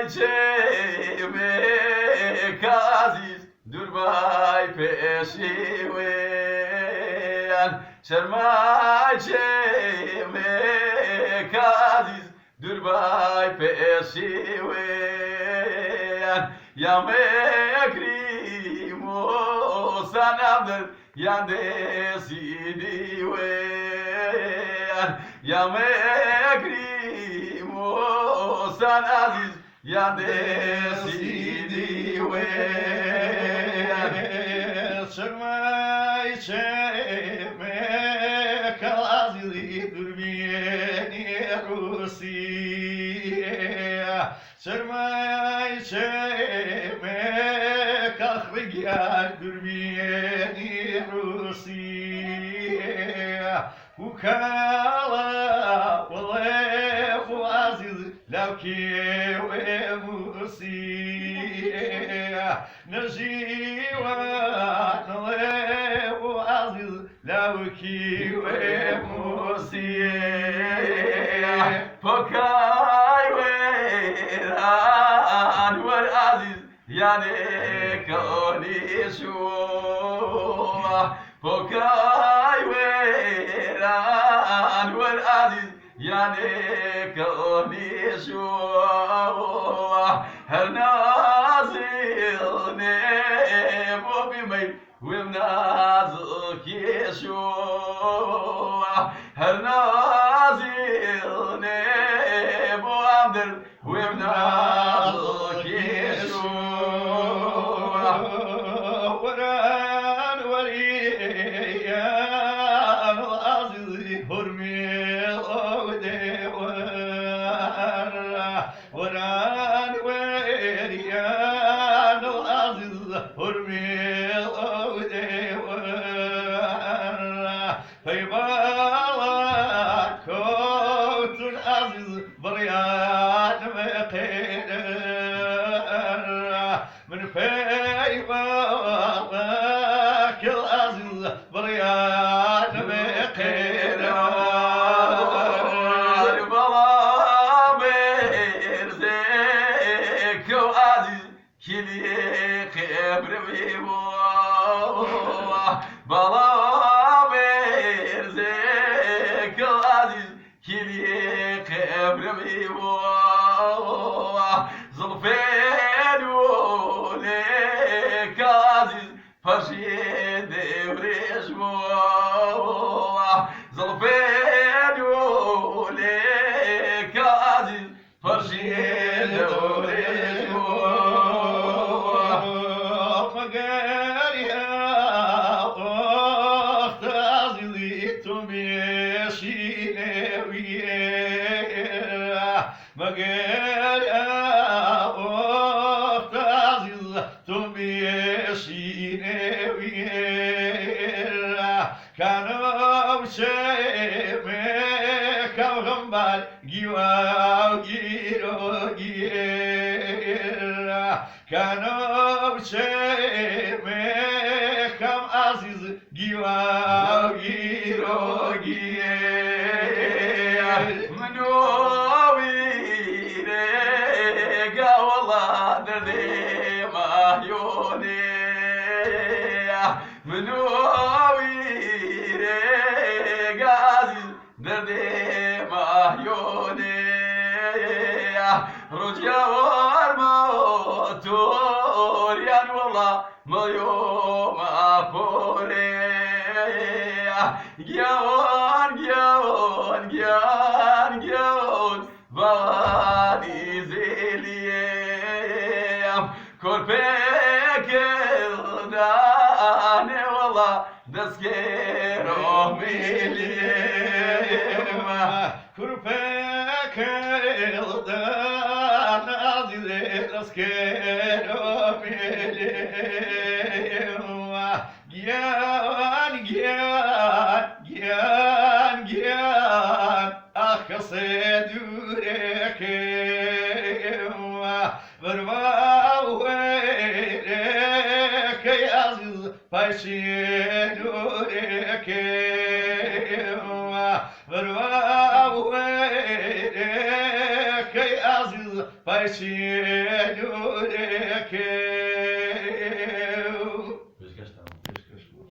çemek aziz Durbay peşiven Sermay çemek aziz Durbay peşiven Ya mekrim o sanamdır Yandesi diven Ya mekrim o san aziz Yandesi diven Sırmay çemek aziz Durbiyeni Rusiye Sırmay çemek ahri gel Durbiyeni Rusiye Ukala valehu aziz Lavki ve musiye Najivan lehu aziz Lavki ve musiye Pokay veran ver aziz Yani konuşma Pokay veran ver aziz Yani konuşma Her nazil ne bu bimey Vim nazil keşua Her nazil ne bu amdır Vim nazil keşua Varan variyan aziz hurmil devar Varan variyan aziz hurmil devar Feybalar kovtun aziz varyan ve keder Min feybalar kil aziz varyan ve keder Bala berzek o aziz Kili kıbrimi bu Bala berzek o aziz Kili kıbrimi bu Zulfen ulek aziz Parşiye devreş bu Zulfen ulek aziz Parşiye devreş bu Magar ya oht aziz tumeşine Magar ya oht aziz tumeşine Kanım şeme kavgambar givav giro gira Kanım şeme kam aziz givav giro gira Mnuvire gavla derde mahyone Mnuvire gaziz derde mahyone Roca var motor yan valla Mayo mapore Gyan gyan gyan gyan Valizeliyem Korpek eldan valla Deskero miliyem Kurpek eldan aziz askero miliyem Gyan gyan gyan gyan Ah kasedurekem Varva verek aziz Paşinurekem Varva verek aziz Parsilureke